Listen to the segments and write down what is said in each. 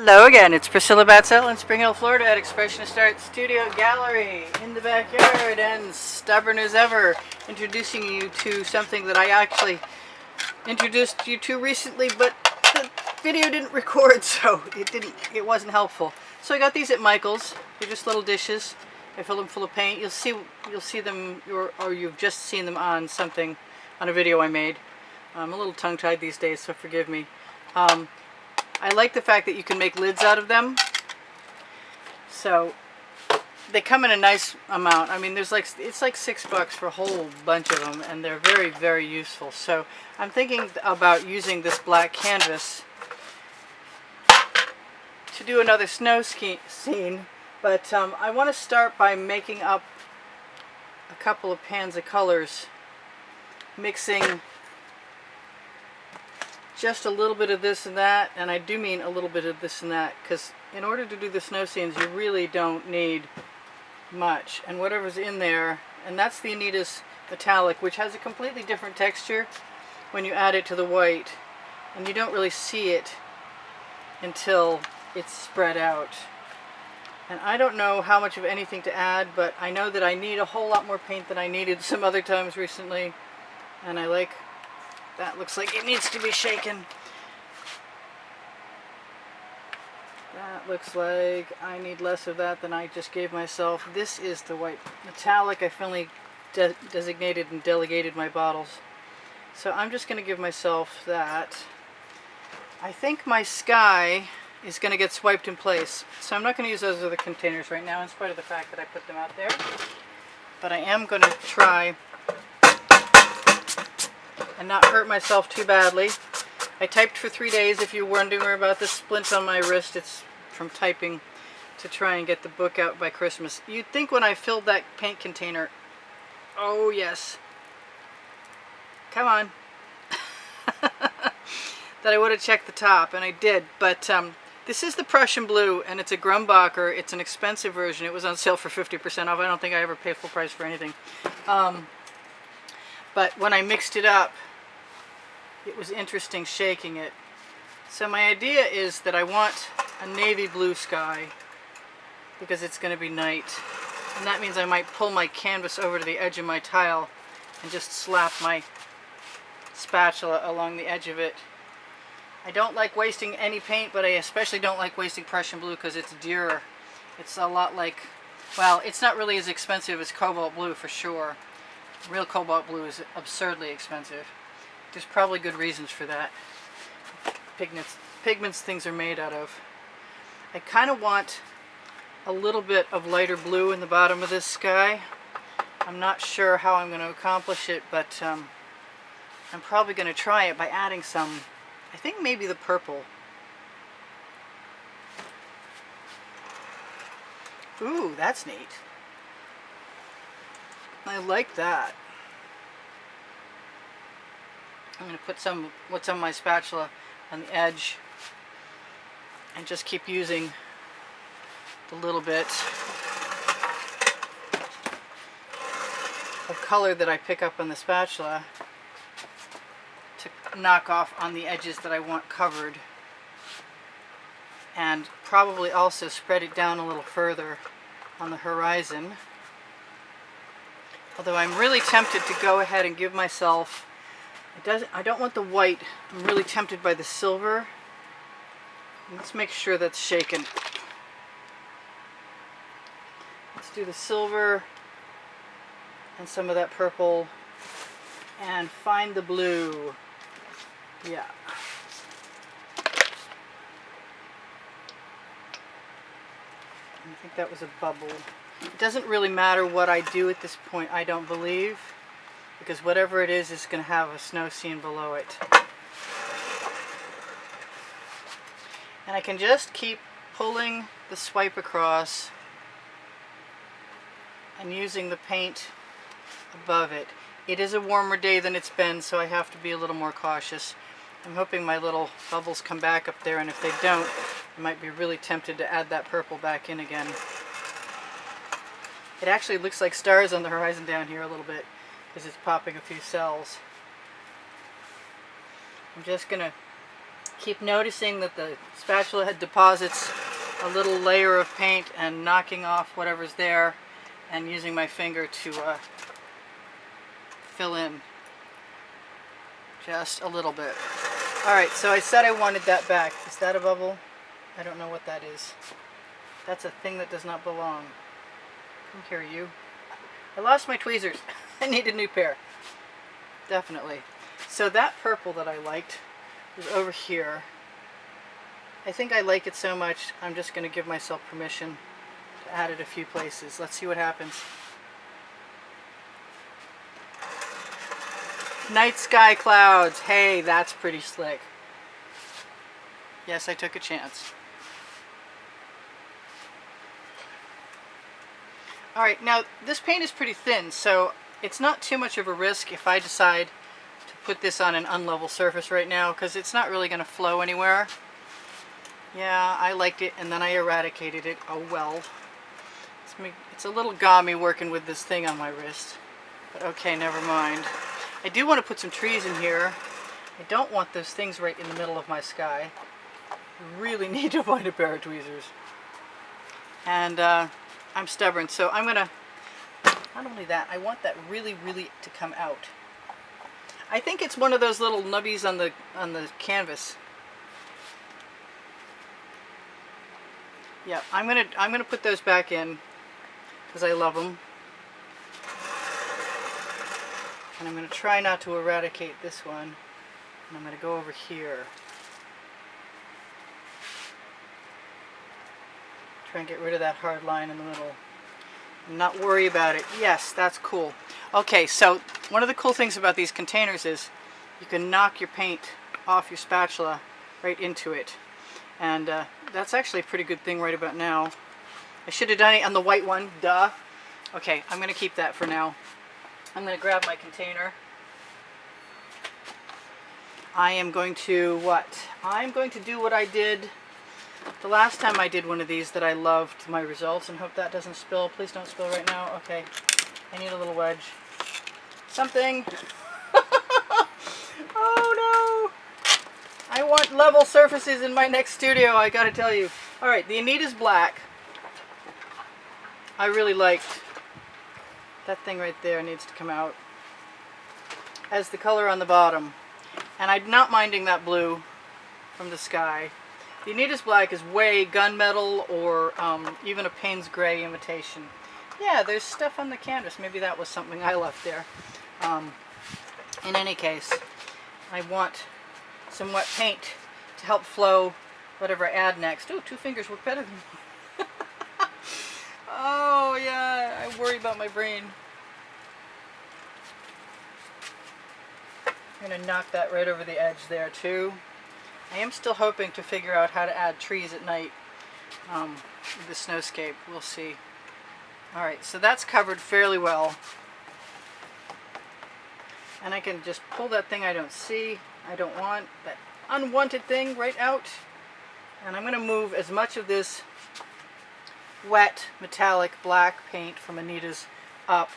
Hello again, it's Priscilla Batzell in Spring Hill, Florida at Expressionist Art Studio Gallery in the backyard, and stubborn as ever, introducing you to something that I actually introduced you to recently, but the video didn't record, so it wasn't helpful. So I got these at Michael's. They're just little dishes. I filled them full of paint. You'll see them, or you've just seen them on something, on a video I made. I'm a little tongue-tied these days, so forgive me. I like the fact that you can make lids out of them. So they come in a nice amount. I mean, it's like $6 for a whole bunch of them, and they're very, very useful. So I'm thinking about using this black canvas to do another snow scene, but I want to start by making up a couple of pans of colors, mixing just a little bit of this and that, and I do mean a little bit of this and that, because in order to do the snow scenes you really don't need much, and whatever's in there, and that's the Anita's metallic, which has a completely different texture when you add it to the white, and you don't really see it until it's spread out. And I don't know how much of anything to add, but I know that I need a whole lot more paint than I needed some other times recently, and I like that. Looks like it needs to be shaken. That looks like I need less of that than I just gave myself. This is the white metallic. I finally designated and delegated my bottles. So I'm just going to give myself that. I think my sky is going to get swiped in place. So I'm not going to use those other containers right now, in spite of the fact that I put them out there. But I am going to try and not hurt myself too badly. I typed for 3 days. If you're wondering about the splints on my wrist, it's from typing to try and get the book out by Christmas. You'd think when I filled that paint container, oh yes, come on, that I would have checked the top, and I did. But this is the Prussian blue, and it's a Grumbacher. It's an expensive version. It was on sale for 50% off. I don't think I ever pay full price for anything. But when I mixed it up, it was interesting shaking it. So my idea is that I want a navy blue sky because it's going to be night. And that means I might pull my canvas over to the edge of my tile and just slap my spatula along the edge of it. I don't like wasting any paint, but I especially don't like wasting Prussian blue because it's dearer. It's a lot like, well, it's not really as expensive as cobalt blue for sure. Real cobalt blue is absurdly expensive. There's probably good reasons for that. Pigments things are made out of. I kind of want a little bit of lighter blue in the bottom of this sky. I'm not sure how I'm going to accomplish it, but I'm probably going to try it by adding some, I think maybe the purple. Ooh, that's neat. I like that. I'm going to put some what's on my spatula on the edge and just keep using the little bit of color that I pick up on the spatula to knock off on the edges that I want covered, and probably also spread it down a little further on the horizon. Although I'm really tempted to go ahead and give myself, I don't want the white, I'm really tempted by the silver. Let's make sure that's shaken. Let's do the silver and some of that purple and find the blue. Yeah. I think that was a bubble. It doesn't really matter what I do at this point, I don't believe, because whatever it is going to have a snow scene below it. And I can just keep pulling the swipe across and using the paint above it. It is a warmer day than it's been, so I have to be a little more cautious. I'm hoping my little bubbles come back up there, and if they don't, I might be really tempted to add that purple back in again. It actually looks like stars on the horizon down here a little bit because it's popping a few cells. I'm just going to keep noticing that the spatula head deposits a little layer of paint and knocking off whatever's there and using my finger to fill in just a little bit. Alright, so I said I wanted that back. Is that a bubble? I don't know what that is. That's a thing that does not belong. Come here, you. I lost my tweezers. I need a new pair. Definitely. So that purple that I liked was over here. I think I like it so much, I'm just going to give myself permission to add it a few places. Let's see what happens. Night sky clouds. Hey, that's pretty slick. Yes, I took a chance. Alright, now this paint is pretty thin, so it's not too much of a risk if I decide to put this on an unlevel surface right now, because it's not really going to flow anywhere. Yeah, I liked it, and then I eradicated it. Oh well. It's a little gaumy working with this thing on my wrist. But okay, never mind. I do want to put some trees in here. I don't want those things right in the middle of my sky. I really need to find a pair of tweezers. And I'm stubborn, so I'm gonna, not only that, I want that really to come out. I think it's one of those little nubbies on the canvas. Yeah, I'm gonna put those back in because I love them. And I'm gonna try not to eradicate this one. And I'm gonna go over here. Try and get rid of that hard line in the middle. And not worry about it. Yes, that's cool. Okay, so one of the cool things about these containers is you can knock your paint off your spatula right into it. And that's actually a pretty good thing right about now. I should have done it on the white one, duh. Okay, I'm going to keep that for now. I'm going to grab my container. I am going to what? I'm going to do what I did the last time I did one of these that I loved my results, and hope that doesn't spill. Please don't spill right now. Okay, I need a little wedge. Something. Oh no! I want level surfaces in my next studio, I gotta tell you. Alright, the Anita's black. I really liked. That thing right there needs to come out as the color on the bottom. And I'm not minding that blue from the sky. The Anita's black is way gunmetal or even a Payne's gray imitation. Yeah, there's stuff on the canvas. Maybe that was something I left there. In any case, I want some wet paint to help flow whatever I add next. Oh, two fingers work better than one. Oh yeah, I worry about my brain. I'm going to knock that right over the edge there too. I am still hoping to figure out how to add trees at night with the snowscape. We'll see. Alright, so that's covered fairly well. And I can just pull that thing I don't see, I don't want, that unwanted thing right out. And I'm going to move as much of this wet metallic black paint from Anita's up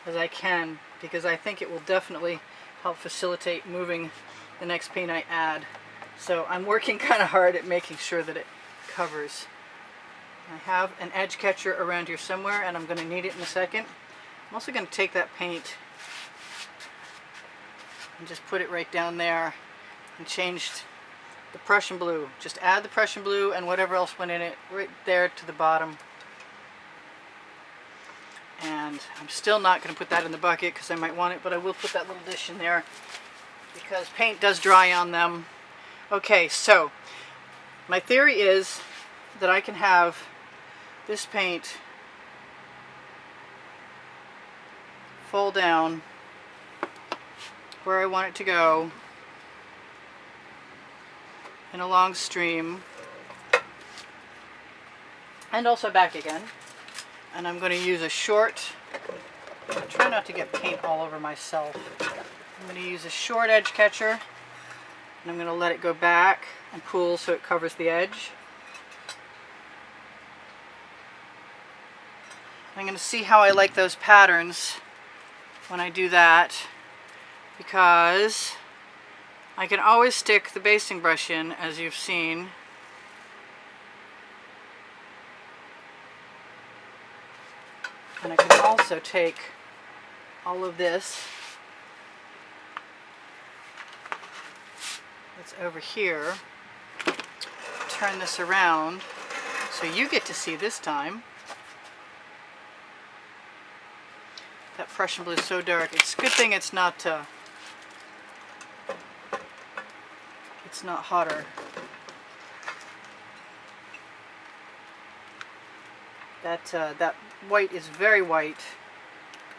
as I can, because I think it will definitely help facilitate moving the next paint I add. So I'm working kind of hard at making sure that it covers. I have an edge catcher around here somewhere, and I'm going to need it in a second. I'm also going to take that paint and just put it right down there and changed the Prussian blue. Just add the Prussian blue and whatever else went in it right there to the bottom. And I'm still not going to put that in the bucket because I might want it, but I will put that little dish in there because paint does dry on them. Okay, so my theory is that I can have this paint fall down where I want it to go in a long stream and also back again. And I'm going to use a short, try not to get paint all over myself. I'm going to use a short edge catcher, and I'm going to let it go back and cool so it covers the edge. I'm going to see how I like those patterns when I do that, because I can always stick the basting brush in, as you've seen. And I can also take all of this that's over here, turn this around so you get to see this time. That Prussian blue is so dark. It's a good thing it's not hotter. That white is very white,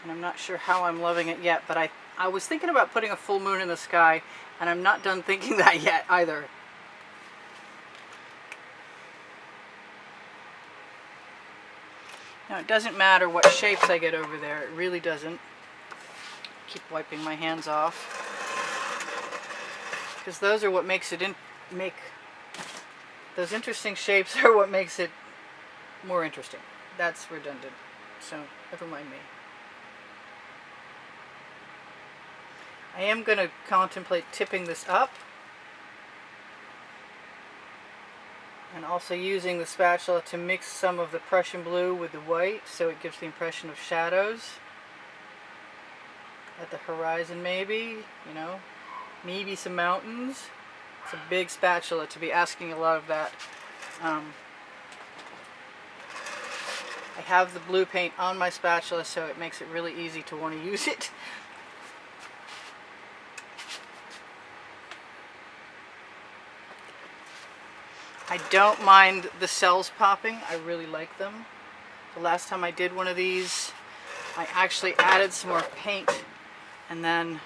and I'm not sure how I'm loving it yet, but I was thinking about putting a full moon in the sky, and I'm not done thinking that yet either. Now, it doesn't matter what shapes I get over there. It really doesn't. Keep wiping my hands off, because those are what makes it those interesting shapes are what makes it more interesting. That's redundant, so never mind me. I am going to contemplate tipping this up, and also using the spatula to mix some of the Prussian blue with the white so it gives the impression of shadows at the horizon, maybe, you know, maybe some mountains. It's a big spatula to be asking a lot of that. I have the blue paint on my spatula, so it makes it really easy to want to use it. I don't mind the cells popping. I really like them. The last time I did one of these, I actually added some more paint and then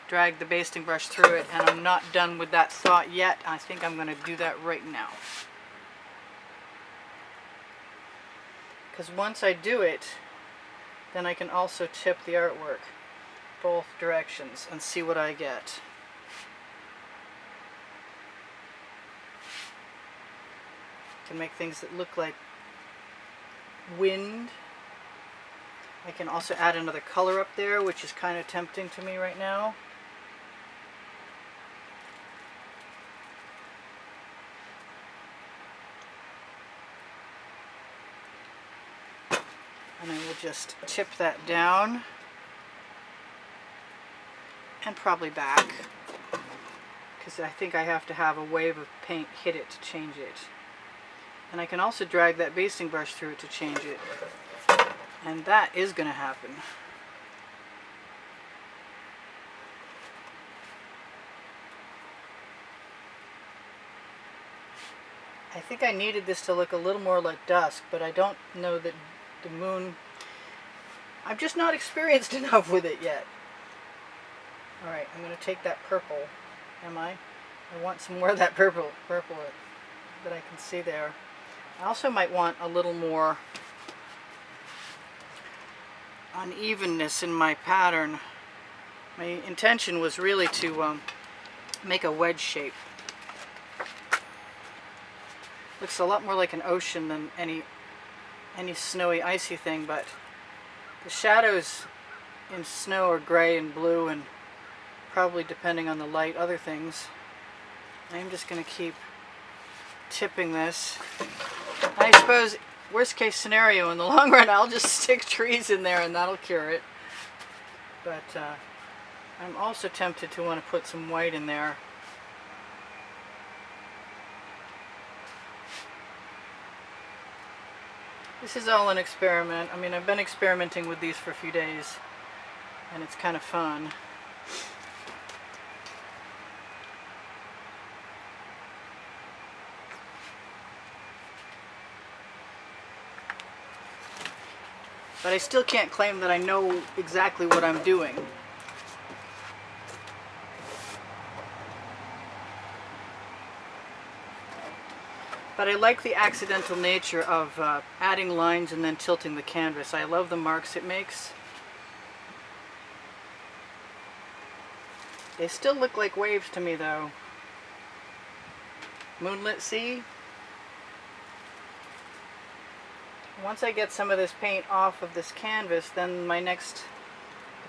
dragged the basting brush through it, and I'm not done with that thought yet. I think I'm going to do that right now. Because once I do it, then I can also tip the artwork both directions and see what I get. Can make things that look like wind. I can also add another color up there, which is kind of tempting to me right now. And I will just tip that down and probably back, because I think I have to have a wave of paint hit it to change it. And I can also drag that basting brush through it to change it. And that is going to happen. I think I needed this to look a little more like dusk, but I don't know that the moon... I'm just not experienced enough with it yet. Alright, I'm going to take that purple. Am I? I want some more of that purple that I can see there. I also might want a little more unevenness in my pattern. My intention was really to make a wedge shape. Looks a lot more like an ocean than any snowy, icy thing, but the shadows in snow are gray and blue, and probably, depending on the light, other things. I'm just going to keep tipping this. I suppose, worst case scenario, in the long run, I'll just stick trees in there and that'll cure it. But I'm also tempted to want to put some white in there. This is all an experiment. I mean, I've been experimenting with these for a few days, and it's kind of fun. But I still can't claim that I know exactly what I'm doing. But I like the accidental nature of adding lines and then tilting the canvas. I love the marks it makes. They still look like waves to me, though. Moonlit sea. Once I get some of this paint off of this canvas, then my next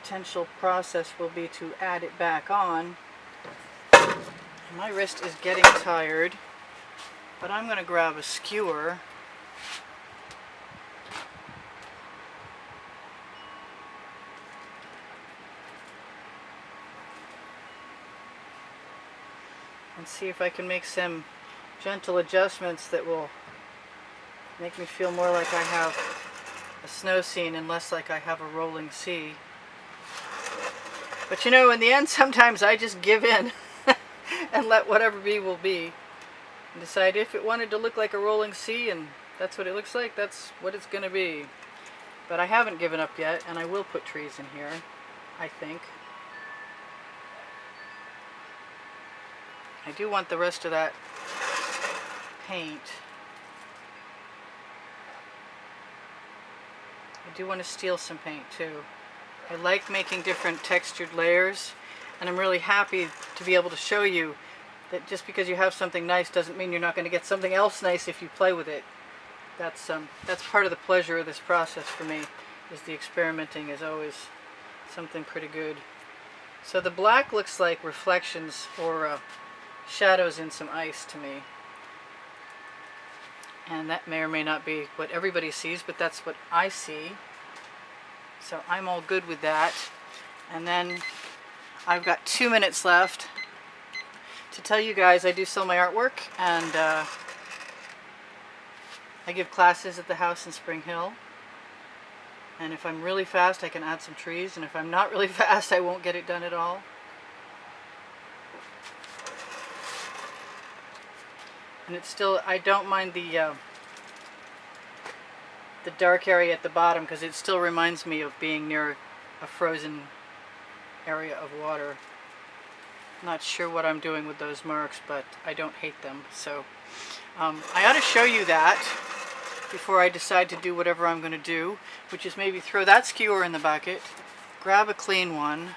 potential process will be to add it back on My wrist is getting tired, but I'm going to grab a skewer. And see if I can make some gentle adjustments that will make me feel more like I have a snow scene and less like I have a rolling sea. But you know, in the end, sometimes I just give in and let whatever be will be, and decide if it wanted to look like a rolling sea and that's what it looks like, that's what it's going to be. But I haven't given up yet, and I will put trees in here, I think. I do want the rest of that paint. I do want to steal some paint too. I like making different textured layers, and I'm really happy to be able to show you that just because you have something nice doesn't mean you're not going to get something else nice if you play with it. That's part of the pleasure of this process for me, is the experimenting is always something pretty good. So the black looks like reflections or shadows in some ice to me. And that may or may not be what everybody sees, but that's what I see. So I'm all good with that. And then I've got 2 minutes left to tell you guys I do sell my artwork, and I give classes at the house in Spring Hill. And if I'm really fast, I can add some trees, and if I'm not really fast, I won't get it done at all. And it's still, I don't mind the dark area at the bottom, because it still reminds me of being near a frozen area of water. Not sure what I'm doing with those marks, but I don't hate them. So I ought to show you that before I decide to do whatever I'm going to do, which is maybe throw that skewer in the bucket, grab a clean one.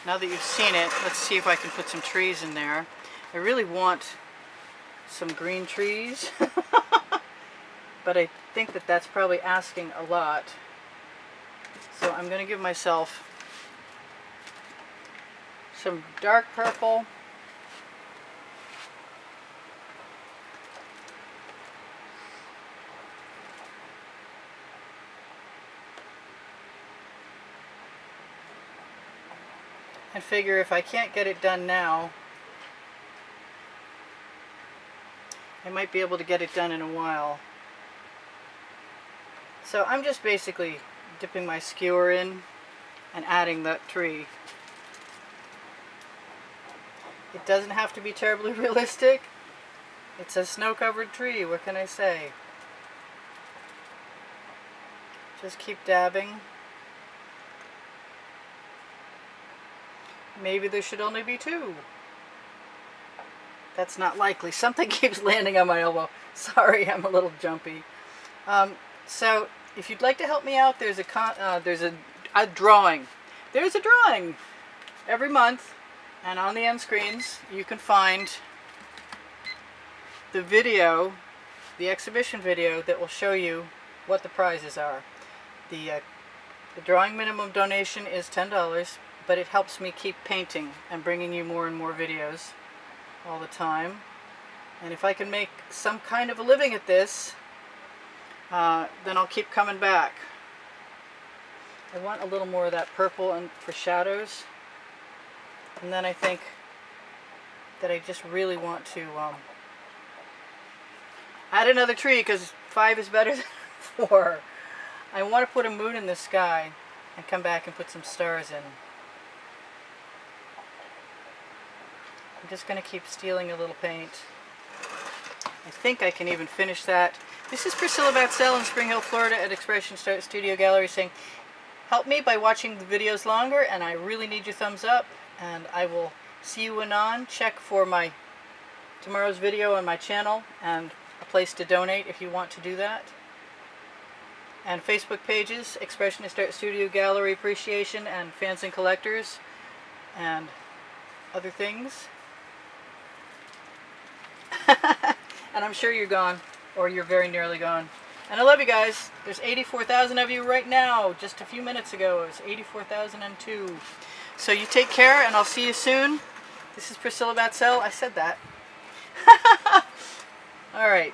Now that you've seen it, let's see if I can put some trees in there. I really want some green trees, but I think that that's probably asking a lot. So I'm going to give myself some dark purple, and figure if I can't get it done now, I might be able to get it done in a while. So I'm just basically dipping my skewer in and adding that tree. It doesn't have to be terribly realistic. It's a snow-covered tree, what can I say? Just keep dabbing. Maybe there should only be 2. That's not likely. Something keeps landing on my elbow. Sorry, I'm a little jumpy. So if you'd like to help me out, there's a drawing. There's a drawing every month, and on the end screens you can find the video, the exhibition video that will show you what the prizes are. The drawing minimum donation is $10, but it helps me keep painting and bringing you more and more videos all the time. And if I can make some kind of a living at this, then I'll keep coming back. I want a little more of that purple and for shadows, and then I think that I just really want to add another tree, because 5 is better than 4. I want to put a moon in the sky and come back and put some stars in. I'm just going to keep stealing a little paint. I think I can even finish that. This is Priscilla Batzell in Spring Hill, Florida at Expressionist Studio Gallery saying, help me by watching the videos longer, and I really need your thumbs up, and I will see you anon. Check for my tomorrow's video on my channel and a place to donate if you want to do that. And Facebook pages, Expressionist Art Studio Gallery Appreciation, and Fans and Collectors, and other things. And I'm sure you're gone, or you're very nearly gone. And I love you guys. There's 84,000 of you right now. Just a few minutes ago, it was 84,002. So you take care, and I'll see you soon. This is Priscilla Batzell. I said that. All right.